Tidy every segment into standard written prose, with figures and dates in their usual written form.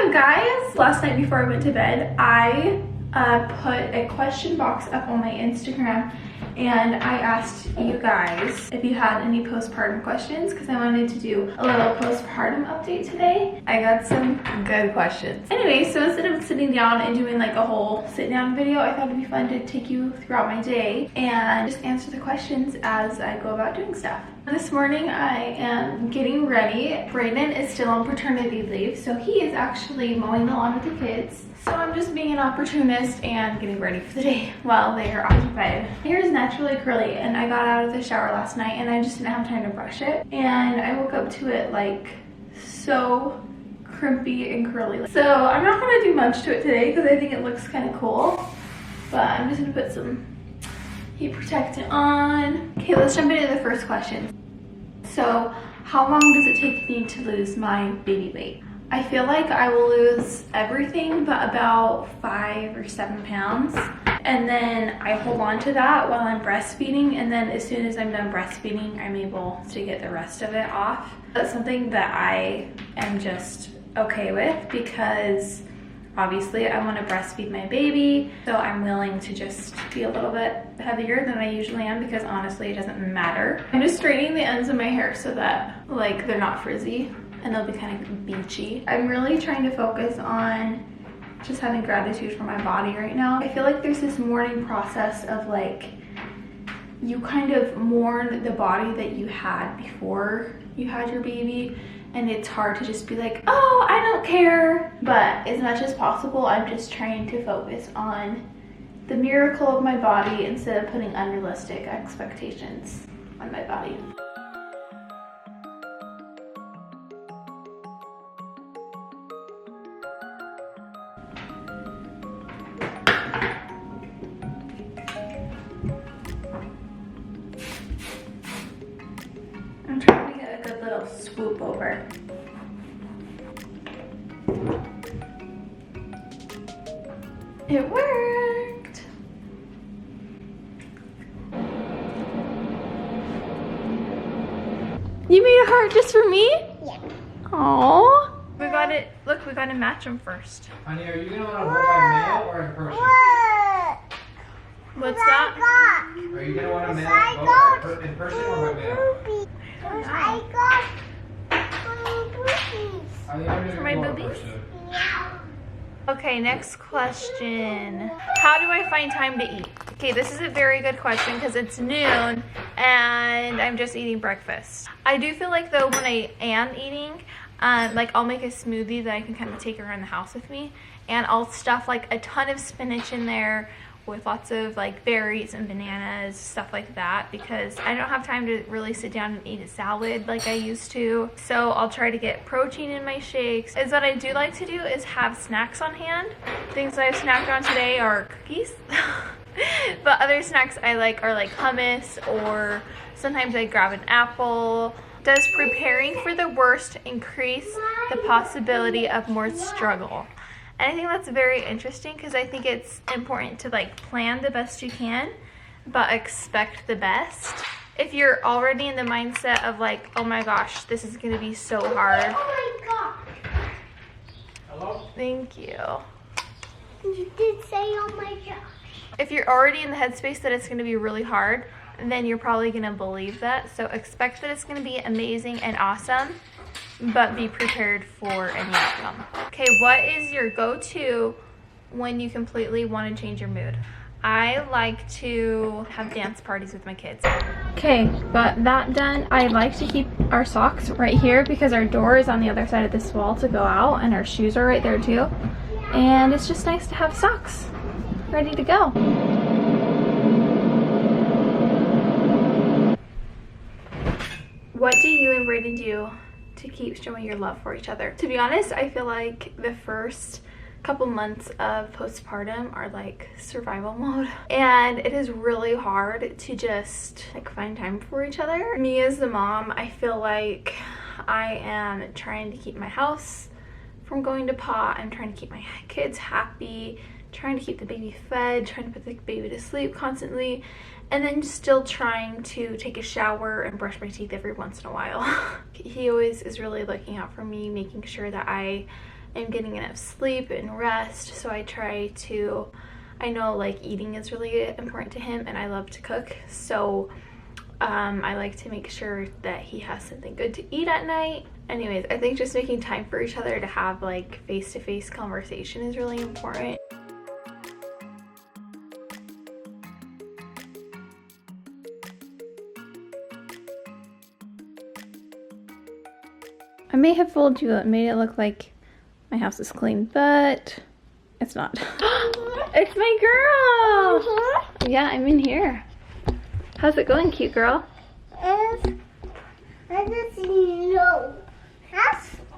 So guys, last night before I went to bed, I put a question box up on my Instagram and I asked you guys if you had any postpartum questions because I wanted to do a little postpartum update today. I got some good questions. Anyway, so instead of sitting down and doing like a whole sit down video, I thought it'd be fun to take you throughout my day and just answer the questions as I go about doing stuff. This morning I am getting ready. Braden is still on paternity leave, so he is actually mowing the lawn with the kids. So I'm just being an opportunist and getting ready for the day while they are occupied. My hair is naturally curly and I got out of the shower last night and I just didn't have time to brush it. And I woke up to it like so crimpy and curly. So I'm not gonna do much to it today because I think it looks kind of cool. But I'm just gonna put some heat protectant on. Okay, let's jump into the first question. So how long does it take me to lose my baby weight? I feel like I will lose everything but about 5 or 7 pounds. And then I hold on to that while I'm breastfeeding. And then as soon as I'm done breastfeeding, I'm able to get the rest of it off. That's something that I am just okay with because obviously I want to breastfeed my baby. So I'm willing to just be a little bit heavier than I usually am because honestly, it doesn't matter. I'm just straightening the ends of my hair so that like they're not frizzy and they'll be kind of beachy. I'm really trying to focus on just having gratitude for my body right now. I feel like there's this mourning process of like, you kind of mourn the body that you had before you had your baby. And it's hard to just be like, oh, I don't care. But as much as possible, I'm just trying to focus on the miracle of my body instead of putting unrealistic expectations on my body. I'm trying to get a good little swoop over. It worked. You made a heart just for me? Yeah. Aww. We got it. Look, we got to match them first. Honey, are you going to want to hold my mail or in person? What's that? Are you going to want to mail both in person or by mail? I got For my boobies? Okay, next question. How do I find time to eat? Okay, this is a very good question because it's noon and I'm just eating breakfast. I do feel like though when I am eating, like I'll make a smoothie that I can kind of take around the house with me and I'll stuff like a ton of spinach in there with lots of like berries and bananas, stuff like that, because I don't have time to really sit down and eat a salad like I used to. So I'll try to get protein in my shakes. Is what I do like to do is have snacks on hand. Things I've snacked on today are cookies. But other snacks I like are like hummus, or sometimes I grab an apple. Does preparing for the worst increase the possibility of more struggle? And I think that's very interesting because I think it's important to like plan the best you can, but expect the best. If you're already in the mindset of like, oh my gosh, this is gonna be so hard. Oh my god. Hello? Thank you. You did say oh my gosh. If you're already in the headspace that it's gonna be really hard, then you're probably gonna believe that. So expect that it's gonna be amazing and awesome, but be prepared for any outcome. Okay, what is your go-to when you completely want to change your mood? I like to have dance parties with my kids. Okay, got that done. I like to keep our socks right here because our door is on the other side of this wall to go out and our shoes are right there too. And it's just nice to have socks ready to go. What do you and Braden do to keep showing your love for each other? To be honest, I feel like the first couple months of postpartum are like survival mode, and it is really hard to just like find time for each other. Me as the mom, I feel like I am trying to keep my house from going to pot. I'm trying to keep my kids happy, trying to keep the baby fed, trying to put the baby to sleep constantly, and then still trying to take a shower and brush my teeth every once in a while. He always is really looking out for me, making sure that I am getting enough sleep and rest. So I try to, I know like eating is really important to him and I love to cook. So I like to make sure that he has something good to eat at night. Anyways, I think just making time for each other to have like face-to-face conversation is really important. I may have fooled you and made it look like my house is clean, but it's not. It's my girl! Yeah, I'm in here. How's it going, cute girl? I just know.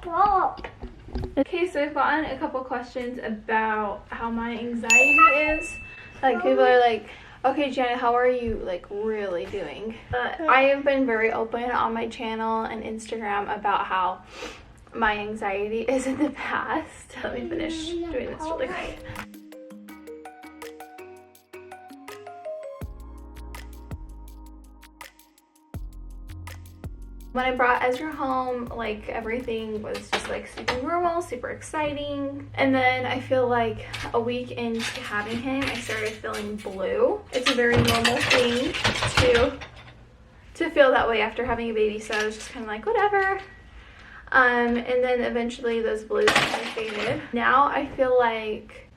Stop. Okay, so I've gotten a couple questions about how my anxiety is. Like, people are like, okay, Janna, how are you, like, really doing? I have been very open on my channel and Instagram about how my anxiety is in the past. Let me finish doing this really quick. When I brought Ezra home, like everything was just like super normal, super exciting. And then I feel like a week into having him, I started feeling blue. It's a very normal thing to feel that way after having a baby. So I was just kind of like, whatever. And then eventually those blues kind of faded. Now I feel like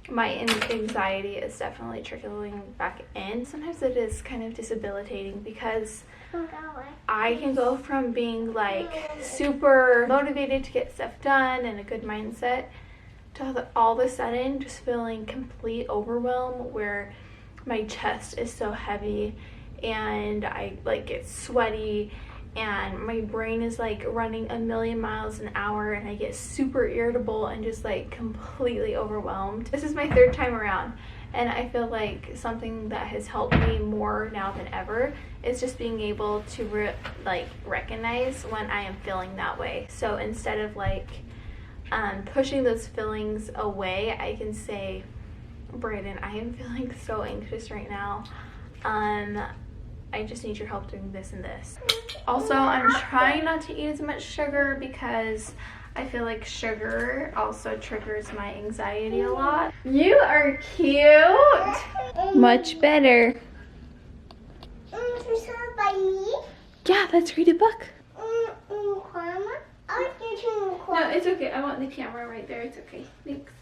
my anxiety is definitely trickling back in. Sometimes it is kind of debilitating because I can go from being like super motivated to get stuff done and a good mindset to all of a sudden just feeling complete overwhelm where my chest is so heavy and I like get sweaty and my brain is like running a million miles an hour and I get super irritable and just like completely overwhelmed. This is my third time around and I feel like something that has helped me more now than ever is just being able to recognize when I am feeling that way. So instead of like pushing those feelings away, I can say, Braden, I am feeling so anxious right now. I just need your help doing this and this. Also, I'm trying not to eat as much sugar because I feel like sugar also triggers my anxiety a lot. You are cute. Much better. Yeah, let's read a book. No, it's okay. I want the camera right there. It's okay. Thanks.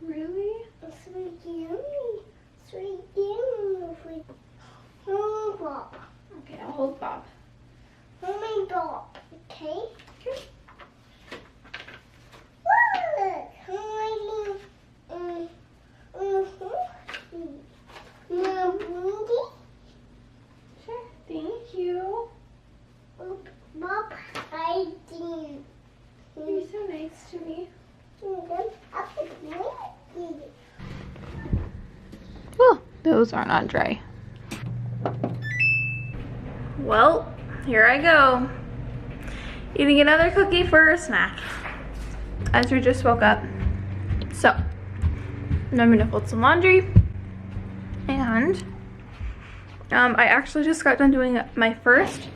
Really? Sweet yummy. Sweet yummy. Bob. Okay, I'll hold Bob. Mommy Bob. Okay. Okay. Look. Sure. Thank you. Bob, I did. You're so nice to me. Oh, those are not dry. Well, here I go. Eating another cookie for a snack. Ezra just woke up. So, I'm gonna fold some laundry. And I actually just got done doing my first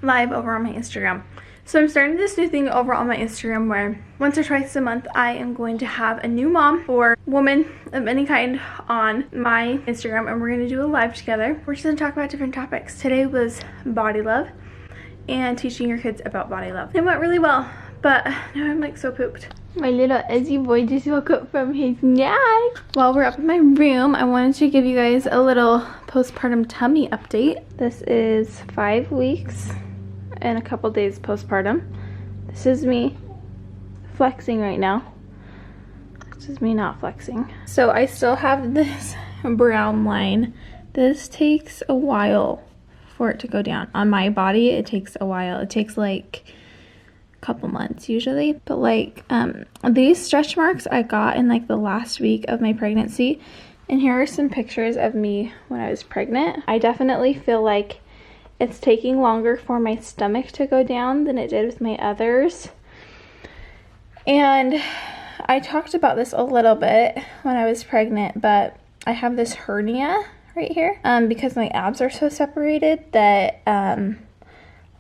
live over on my Instagram. So I'm starting this new thing over on my Instagram where once or twice a month I am going to have a new mom or woman of any kind on my Instagram and we're going to do a live together. We're just going to talk about different topics. Today was body love and teaching your kids about body love. It went really well, but now I'm like so pooped. My little Ezzy boy just woke up from his nap. While we're up in my room, I wanted to give you guys a little postpartum tummy update. This is 5 weeks and a couple days postpartum. This is me flexing right now. This is me not flexing. So I still have this brown line. This takes a while for it to go down. On my body, it takes a while. It takes like a couple months usually. But like these stretch marks I got in like the last week of my pregnancy. And here are some pictures of me when I was pregnant. I definitely feel like it's taking longer for my stomach to go down than it did with my others. And I talked about this a little bit when I was pregnant, but I have this hernia right here because my abs are so separated that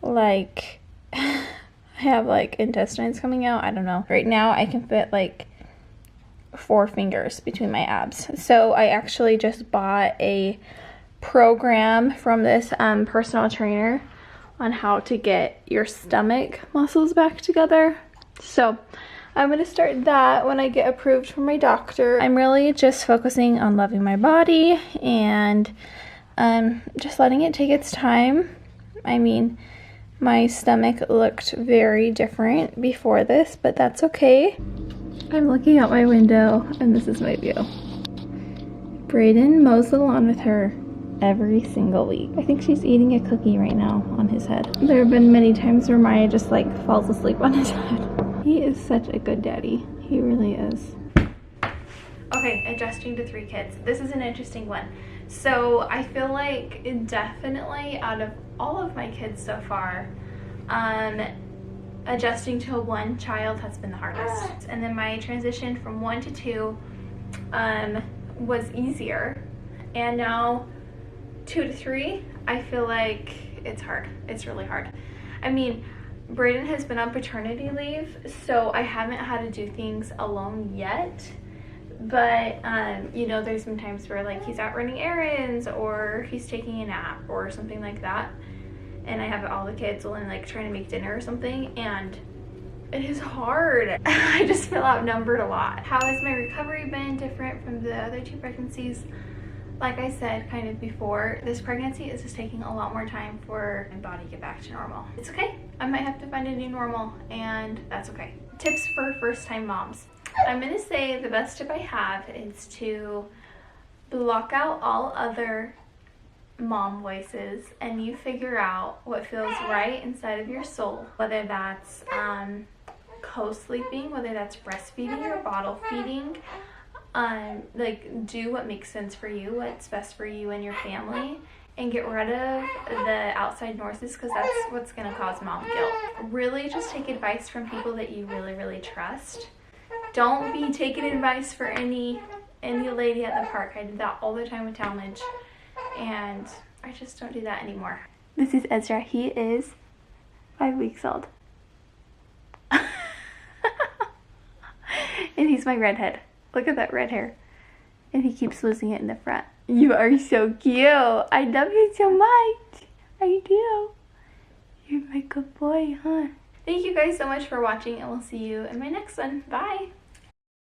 like have like intestines coming out. I don't know. Right now I can fit like 4 fingers between my abs. So I actually just bought a program from this personal trainer on how to get your stomach muscles back together. So I'm gonna start that when I get approved from my doctor. I'm really just focusing on loving my body and just letting it take its time. I mean, my stomach looked very different before this, but that's okay. I'm looking out my window and this is my view. Braden mows the lawn with her every single week. I think she's eating a cookie right now on his head. There have been many times where Maya just like falls asleep on his head. He is such a good daddy. He really is. Okay, adjusting to 3 kids. This is an interesting one. So I feel like definitely out of all of my kids so far, adjusting to 1 child has been the hardest. And then my transition from 1 to 2 was easier. And now 2 to 3, I feel like it's hard. It's really hard. I mean, Braden has been on paternity leave, so I haven't had to do things alone yet. But, you know, there's been times where like he's out running errands or he's taking a nap or something like that. And I have all the kids and like trying to make dinner or something, and it is hard. I just feel outnumbered a lot. How has my recovery been different from the other 2 pregnancies? Like I said kind of before, this pregnancy is just taking a lot more time for my body to get back to normal. It's okay. I might have to find a new normal, and that's okay. Tips for first-time moms. I'm gonna say the best tip I have is to block out all other mom voices and you figure out what feels right inside of your soul, whether that's co-sleeping, whether that's breastfeeding or bottle feeding. Like, do what makes sense for you, what's best for you and your family, and get rid of the outside noises, because that's what's going to cause mom guilt. Really just take advice from people that you really trust. Don't be taking advice for any lady at the park. I did that all the time with Talmadge, and I just don't do that anymore. This is Ezra. He is 5 weeks old. And he's my redhead. Look at that red hair. And he keeps losing it in the front. You are so cute. I love you so much. I do. You're my good boy, huh? Thank you guys so much for watching, and we'll see you in my next one. Bye.